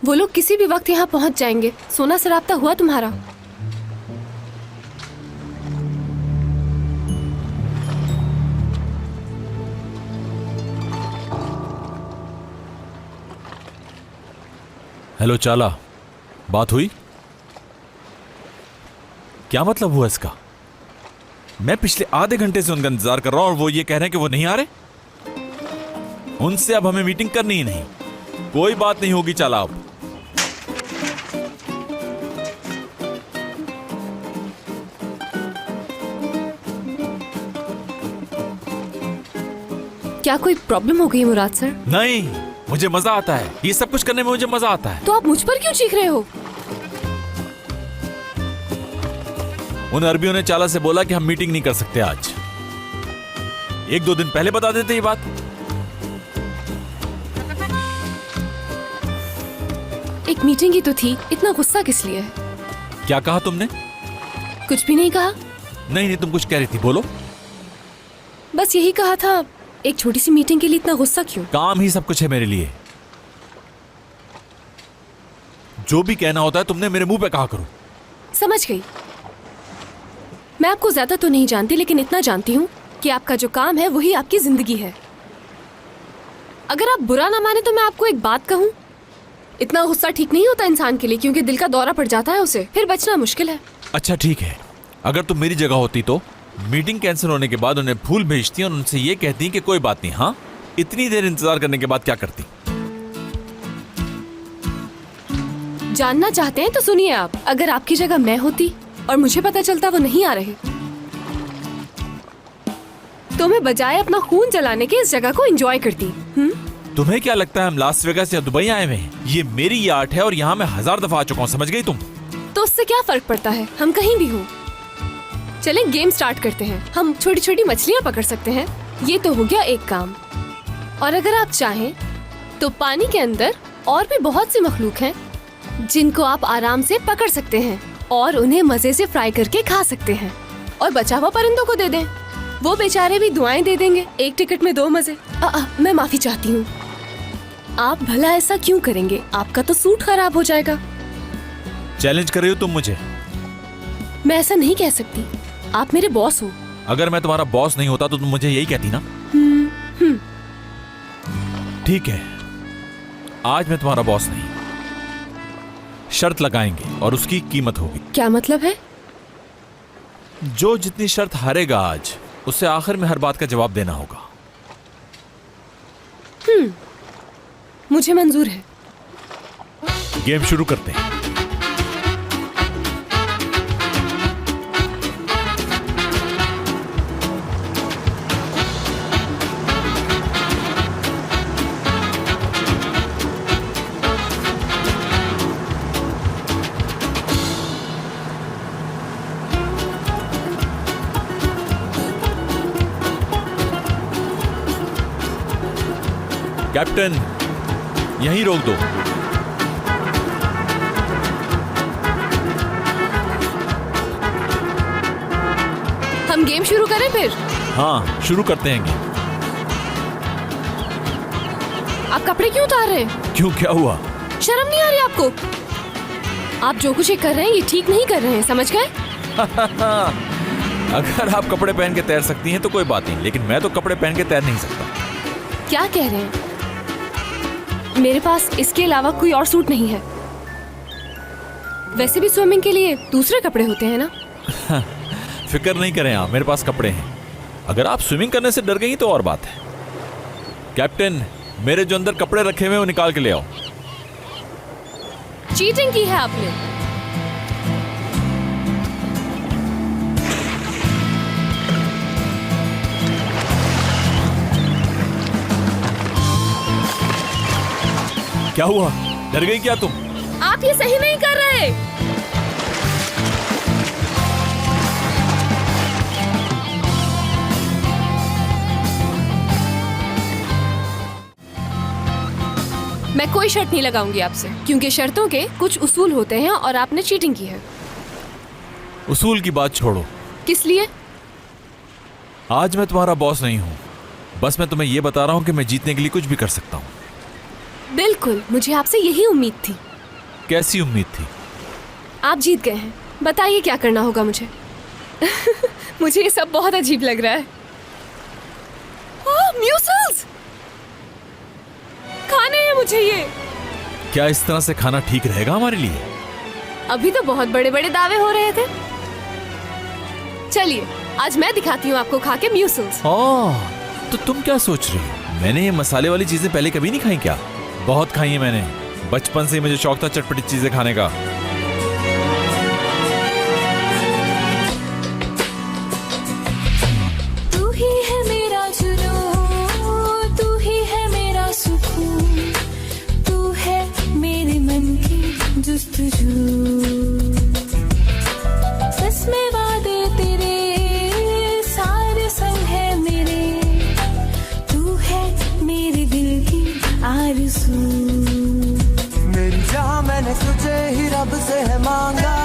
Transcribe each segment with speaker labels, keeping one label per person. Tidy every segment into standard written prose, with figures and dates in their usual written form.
Speaker 1: वो लोग किसी भी वक्त यहाँ पहुँच जाएंगे। सोना से राब्ता हुआ तुम्हारा?
Speaker 2: हेलो चाला, बात हुई? क्या मतलब हुआ इसका? मैं पिछले आधे घंटे से उनका इंतजार कर रहा हूं और वो ये कह रहे हैं कि वो नहीं आ रहे। उनसे अब हमें मीटिंग करनी ही नहीं। कोई बात नहीं होगी चाला अब।
Speaker 1: क्या कोई प्रॉब्लम हो गई मुराद सर?
Speaker 2: नहीं, मुझे मजा आता है। ये सब कुछ करने में मुझे मजा आता है।
Speaker 1: तो आप मुझ पर क्यों चीख रहे हो?
Speaker 2: उन अरबियों ने चाला से बोला कि हम मीटिंग नहीं कर सकते आज। 1-2 दिन पहले बता देते ये बात।
Speaker 1: एक मीटिंग ही तो थी, इतना गुस्सा किस लिए?
Speaker 2: क्या कहा तुमने?
Speaker 1: कुछ भी नहीं कहा।
Speaker 2: नहीं, तुम कुछ कह रही थी, बोलो।
Speaker 1: बस यही कहा था, एक छोटी सी मीटिंग के लिए इतना गुस्सा क्यों?
Speaker 2: काम ही सब कुछ है मेरे लिए। जो भी कहना होता है तुमने मेरे मुंह पे कहा करो।
Speaker 1: समझ गई। मैं आपको ज्यादा तो नहीं जानती, लेकिन इतना जानती हूँ कि आपका जो काम है वही आपकी जिंदगी है। अगर आप बुरा ना माने तो मैं आपको एक बात कहूँ, इतना गुस्सा ठीक नहीं होता इंसान के लिए, क्योंकि दिल का दौरा पड़ जाता है उसे, फिर बचना मुश्किल है।
Speaker 2: अच्छा ठीक है, अगर तुम मेरी जगह होती तो मीटिंग कैंसिल होने के बाद उन्हें फूल भेजती और उनसे ये कहती कि कोई बात नहीं। हाँ, इतनी देर इंतजार करने के बाद क्या करती?
Speaker 1: जानना चाहते हैं तो सुनिए आप। अगर आपकी जगह मैं होती और मुझे पता चलता वो नहीं आ रहे, तो मैं बजाय अपना खून जलाने के इस जगह को एंजॉय करती।
Speaker 2: तुम्हें क्या लगता है हम लास वेगास या दुबई आए हुए हैं? ये मेरी आर्ट है और यहाँ मैं 1000 दफा आ चुका हूँ, समझ गई तुम?
Speaker 1: तो उससे क्या फर्क पड़ता है, हम कहीं भी हो। चलें गेम स्टार्ट करते हैं। हम छोटी छोटी मछलियाँ पकड़ सकते हैं। ये तो हो गया एक काम। और अगर आप चाहें तो पानी के अंदर और भी बहुत सी मखलूक हैं जिनको आप आराम से पकड़ सकते हैं और उन्हें मजे से फ्राई करके खा सकते हैं और बचा हुआ परिंदों को दे दें, वो बेचारे भी दुआएं दे देंगे। एक टिकट में 2 मजे। मैं माफी चाहती हूँ। आप भला ऐसा क्यों करेंगे? आपका तो सूट खराब हो जाएगा।
Speaker 2: चैलेंज कर रही हो तुम मुझे?
Speaker 1: मैं ऐसा नहीं कह सकती, आप मेरे बॉस हो।
Speaker 2: अगर मैं तुम्हारा बॉस नहीं होता तो तुम मुझे यही कहती ना? ठीक है, आज मैं तुम्हारा बॉस नहीं। शर्त लगाएंगे और उसकी कीमत होगी।
Speaker 1: क्या मतलब है?
Speaker 2: जो जितनी शर्त हारेगा आज, उसे आखिर में हर बात का जवाब देना होगा।
Speaker 1: मुझे मंजूर है।
Speaker 2: गेम शुरू करते हैं। कैप्टन, यहीं रोक दो।
Speaker 1: हम गेम शुरू करें फिर?
Speaker 2: हाँ, शुरू करते हैं गेम।
Speaker 1: आप कपड़े क्यों उतार रहे हैं?
Speaker 2: क्यों, क्या हुआ?
Speaker 1: शर्म नहीं आ रही आपको? आप जो कुछ ये कर रहे हैं ये ठीक नहीं कर रहे हैं, समझ गए?
Speaker 2: अगर आप कपड़े पहन के तैर सकती हैं तो कोई बात नहीं, लेकिन मैं तो कपड़े पहन के तैर नहीं सकता।
Speaker 1: क्या कह रहे हैं? मेरे पास इसके अलावा कोई और सूट नहीं है। वैसे भी स्विमिंग के लिए दूसरे कपड़े होते हैं ना।
Speaker 2: फिक्र नहीं करें आप, मेरे पास कपड़े हैं। अगर आप स्विमिंग करने से डर गई तो और बात है। कैप्टन, मेरे जो अंदर कपड़े रखे हुए हैं वो निकाल के ले आओ।
Speaker 1: चीटिंग की है आपने।
Speaker 2: क्या हुआ, डर गई क्या तुम?
Speaker 1: आप ये सही नहीं कर रहे। मैं कोई शर्त नहीं लगाऊंगी आपसे, क्योंकि शर्तों के कुछ उसूल होते हैं और आपने चीटिंग की है।
Speaker 2: उसूल की बात छोड़ो।
Speaker 1: किस लिए?
Speaker 2: आज मैं तुम्हारा बॉस नहीं हूं, बस मैं तुम्हें यह बता रहा हूं कि मैं जीतने के लिए कुछ भी कर सकता हूं।
Speaker 1: बिल्कुल, मुझे आपसे यही उम्मीद थी।
Speaker 2: कैसी उम्मीद थी?
Speaker 1: आप जीत गए हैं। बताइए क्या करना होगा मुझे। मुझे ये सब बहुत अजीब लग रहा है। ओह, म्यूसल्स! खाने हैं मुझे ये।
Speaker 2: क्या इस तरह से खाना ठीक रहेगा हमारे लिए?
Speaker 1: अभी तो बहुत बड़े बड़े दावे हो रहे थे। चलिए आज मैं दिखाती हूँ आपको खा के म्यूसल्स।
Speaker 2: ओह, तो तुम क्या सोच रही हो? मैंने ये मसाले वाली चीजें पहले कभी नहीं खाई क्या? बहुत खाई है मैंने। बचपन से ही मुझे शौक था चटपटी चीजें खाने का।
Speaker 3: तू ही है मेरा जुनून, तू ही है मेरा सुकून, तू है मेरे मन की जुस्तजू। बस में वादे तेरे सारे संग है मेरे, तू है मेरे दिल की आरज़ू।
Speaker 4: मेरी जान मैंने तुझे ही रब से है मांगा,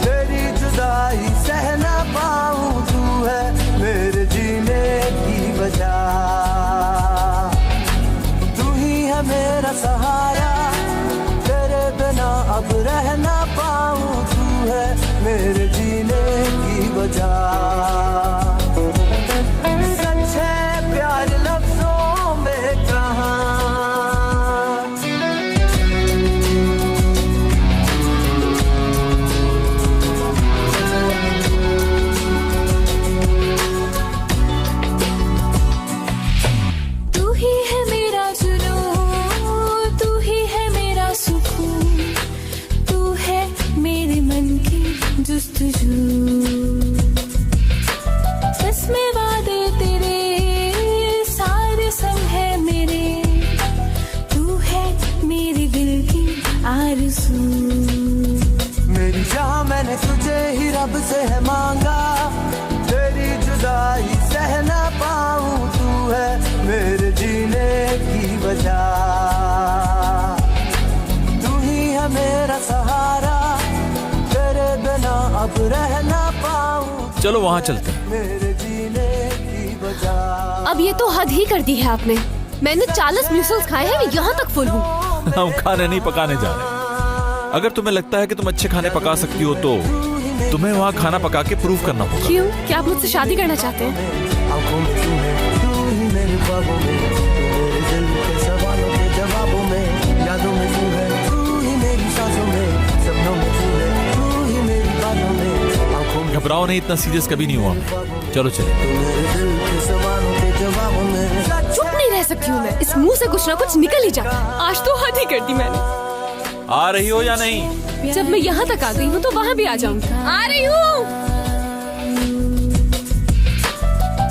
Speaker 4: तेरी जुदाई सह ना पाऊं, तू है मेरे जीने की वजह, तू ही है मेरा सहारा, तेरे बिना अब रह ना पाऊं, तू है मेरे जीने की वजह। सच है प्यार लफ्जों में कहाँ,
Speaker 3: तू ही है मेरा जुनून, तू ही है मेरा सुकून, तू है मेरे मन की जुस्तजू। बस में वादे तेरे सारे संग है मेरे, तू है मेरे दिल की आरज़ू।
Speaker 4: मेरी जान मैंने तुझे ही रब से है मांगा, तेरी जुदाई सह ना पाऊं, तू है मेरे जीने की वजह, तू ही है मेरा सहारा, तेरे बिना अब रह ना पाऊं,
Speaker 2: चलो वहां चलते हैं।
Speaker 4: मेरे जीने की वजह।
Speaker 1: अब ये तो हद ही कर दी है आपने। मैंने 40 म्यूसल्स खाए हैं, मैं यहाँ तक फुल हूँ।
Speaker 2: हम खाने नहीं पकाने जा रहे। अगर तुम्हें लगता है कि तुम अच्छे खाने पका सकती हो तो तुम्हें वहाँ खाना पका के प्रूव करना होगा।
Speaker 1: क्यों? क्या आप मुझसे शादी करना चाहते हैं?
Speaker 4: आंखों में तू है, तू ही मेरे ख्वाबों में, तू मेरे दिल के सवालों के जवाबों में, यादों में तू है, तू ही मेरी सांसों में, सपनों में तू है, तू ही मेरी बातों में, आंखों में
Speaker 2: घबराओ नहीं, इतना सीरियस कभी नहीं हुआ मैं। चलो चले।
Speaker 4: तू मेरे दिल के सवालों के जवाबों में।
Speaker 1: चुप नहीं रह सकती हूँ मैं। इस मुंह से कुछ ना कुछ निकल ही जाता। आज तो हद ही कर दी मैंने।
Speaker 2: आ रही हो या नहीं?
Speaker 1: जब मैं यहाँ तक आ गई हूँ तो वहाँ भी आ जाऊंगी। आ रही हूँ।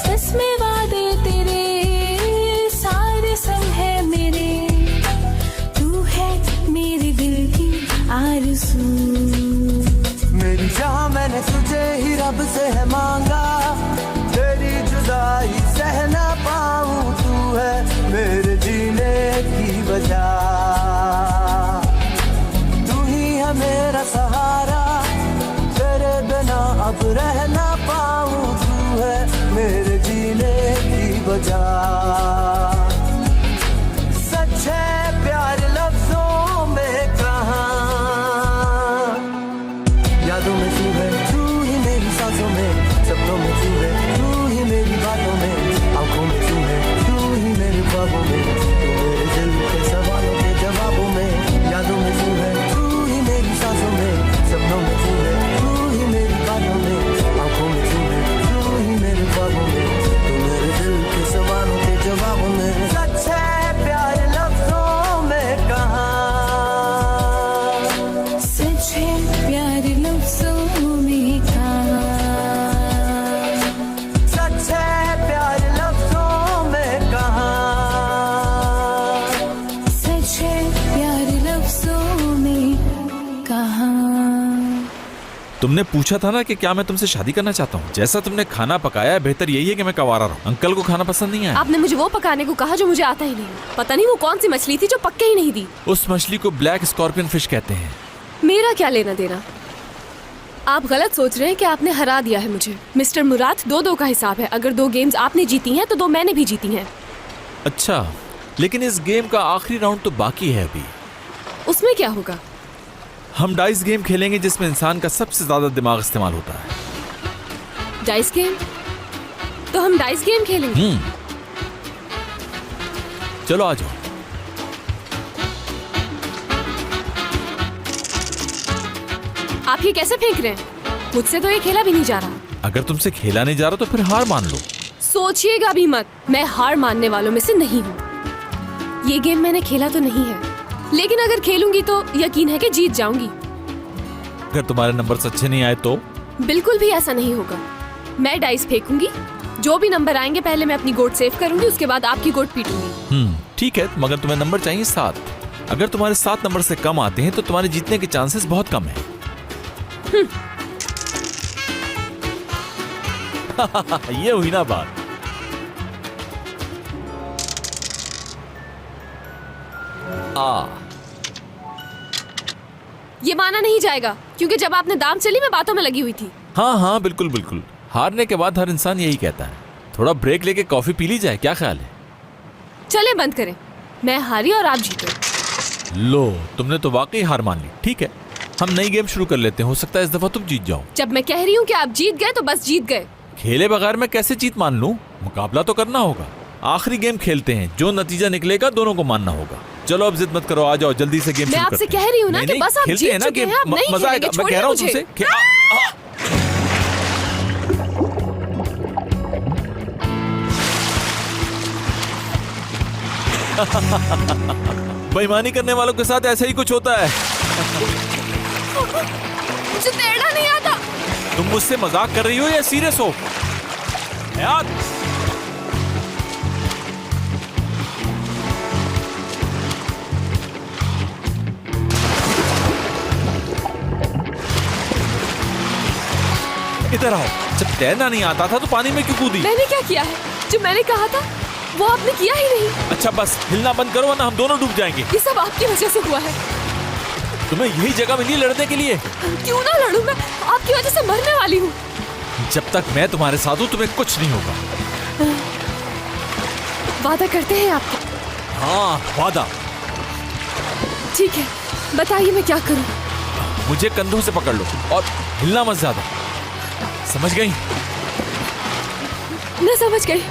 Speaker 3: बस में वादे तेरे सारे संग है मेरे, तू है मेरे दिल की आरज़ू।
Speaker 4: मेरी जान मैंने तुझे ही रब से है मांगा, तेरी जुदाई सह ना पाऊं, तू है मेरे जीने की वजह, तू ही है मेरा सहारा, तेरे बिना अब रह ना पाऊं, तू है मेरे जीने की वजह। सच है प्यार लफ्जों में कहाँ, यादों में तू है, तू ही मेरी सांसों में, सपनों में तू है, तू ही मेरी बातों में, आंखों में तू है, तू ही मेरे ख्वाबों में, तू मेरे दिल के सवालों के जवाबों में, यादों में तू है, तू ही मेरी सांसों में, सपनों में तू है, तू ही मेरी बातों में, आंखों में तू है, तू ही मेरे ख्वाबों में, तू मेरे दिल के सवालों के जवाबों में। सच है प्यार लफ्जों में कहाँ,
Speaker 3: सच है प्यार लफ्ज़ों में कहाँ,
Speaker 4: सच है प्यार लफ्जों में कहाँ,
Speaker 3: सच है प्यार लफ्ज़ों में कहाँ।
Speaker 2: तुमने पूछा था ना कि क्या मैं तुमसे शादी करना चाहता हूँ। जैसा तुमने खाना पकाया है, बेहतर यही है कि मैं कवारा रहूं। अंकल को खाना पसंद नहीं आया।
Speaker 1: आपने मुझे वो पकाने को कहा जो मुझे आता ही नहीं। पता नहीं वो कौन सी मछली थी जो पक्के ही नहीं दी।
Speaker 2: उस मछली को ब्लैक स्कॉर्पियन फिश कहते हैं।
Speaker 1: मेरा क्या लेना देना। आप गलत सोच रहे हैं कि आपने हरा दिया है मुझे। मिस्टर मुराद, 2-2 का हिसाब है। अगर 2 गेम्स आपने जीती हैं तो 2 मैंने भी जीती हैं।
Speaker 2: अच्छा, लेकिन इस गेम का आखिरी राउंड तो बाकी है अभी।
Speaker 1: उसमें क्या होगा?
Speaker 2: हम डाइस गेम खेलेंगे जिसमें इंसान का सबसे ज्यादा दिमाग इस्तेमाल होता है।
Speaker 1: Dice game? तो हम डाइस गेम खेलेंगे।
Speaker 2: चलो आ जाओ।
Speaker 1: आप ये कैसे फेंक रहे हैं? मुझसे तो ये खेला भी नहीं जा रहा।
Speaker 2: अगर तुमसे खेला नहीं जा रहा तो फिर हार मान लो।
Speaker 1: सोचिएगा भी मत, मैं हार मानने वालों में से नहीं हूँ। ये गेम मैंने खेला तो नहीं है, लेकिन अगर खेलूंगी तो यकीन है कि जीत जाऊंगी।
Speaker 2: अगर तुम्हारे नंबर अच्छे नहीं आए तो?
Speaker 1: बिल्कुल भी ऐसा नहीं होगा। मैं डाइस फेंकूंगी, जो भी नंबर आएंगे पहले मैं अपनी गोट सेव करूंगी, उसके बाद आपकी गोट पीटूंगी।
Speaker 2: ठीक है, मगर तुम्हें नंबर चाहिए 7। अगर तुम्हारे 7 नंबर से कम आते हैं तो तुम्हारे जीतने के चांसेस बहुत कम है। ये हुई ना बात।
Speaker 1: ये माना नहीं जाएगा, क्योंकि जब आपने दाम चली मैं बातों में लगी हुई थी।
Speaker 2: हाँ हाँ बिल्कुल बिल्कुल। हारने के बाद हर इंसान यही कहता है। थोड़ा ब्रेक लेके कॉफी पी ली जाए, क्या ख्याल है?
Speaker 1: चले बंद करें, मैं हारी और आप जीते।
Speaker 2: लो, तुमने तो वाकई हार मान ली। ठीक है, हम नई गेम शुरू कर लेते हैं। हो सकता है इस दफा तुम जीत जाओ।
Speaker 1: जब मैं कह रही हूँ कि आप जीत गए तो बस जीत गए।
Speaker 2: खेले बगैर मैं कैसे जीत मान लूं? मुकाबला तो करना होगा। आखिरी गेम खेलते हैं, जो नतीजा निकलेगा दोनों को मानना होगा। चलो अब जिद मत करो, आ जाओ जल्दी से गेम
Speaker 1: मैं
Speaker 2: शुरू
Speaker 1: आपसे
Speaker 2: करते हैं।
Speaker 1: कह रही हूँ ना
Speaker 2: नहीं,
Speaker 1: कि
Speaker 2: नहीं,
Speaker 1: बस आप
Speaker 2: खेलते
Speaker 1: जीत
Speaker 2: हैं ना
Speaker 1: चुके
Speaker 2: गेम।
Speaker 1: हैं, आप नहीं
Speaker 2: मजा आएगा।
Speaker 1: खेलेंगे,
Speaker 2: मैं कह रहा हूँ
Speaker 1: छोड़िए
Speaker 2: तुमसे बेईमानी करने वालों के साथ ऐसा ही कुछ होता है।
Speaker 1: मुझे तैरना नहीं आता।
Speaker 2: तुम मुझसे मजाक कर रही हो या सीरियस हो? यार इधर आओ। जब तैरना नहीं आता था तो पानी में क्यों कूदी?
Speaker 1: मैंने क्या किया है? जो मैंने कहा था वो आपने किया ही नहीं।
Speaker 2: अच्छा बस हिलना बंद करो वरना हम दोनों डूब जाएंगे।
Speaker 1: ये सब आपकी वजह से हुआ है।
Speaker 2: तुम्हें यही जगह मिली लड़ने के लिए?
Speaker 1: क्यों ना लड़ूं, मैं आपकी वजह से मरने वाली हूँ।
Speaker 2: जब तक मैं तुम्हारे साथ हूँ तुम्हें कुछ नहीं होगा।
Speaker 1: वादा करते हैं आपको?
Speaker 2: हाँ वादा।
Speaker 1: ठीक है, बताइए मैं क्या करूँ?
Speaker 2: मुझे कंधों से पकड़ लो और हिलना मत ज्यादा। समझ गई?
Speaker 1: मैं समझ गई।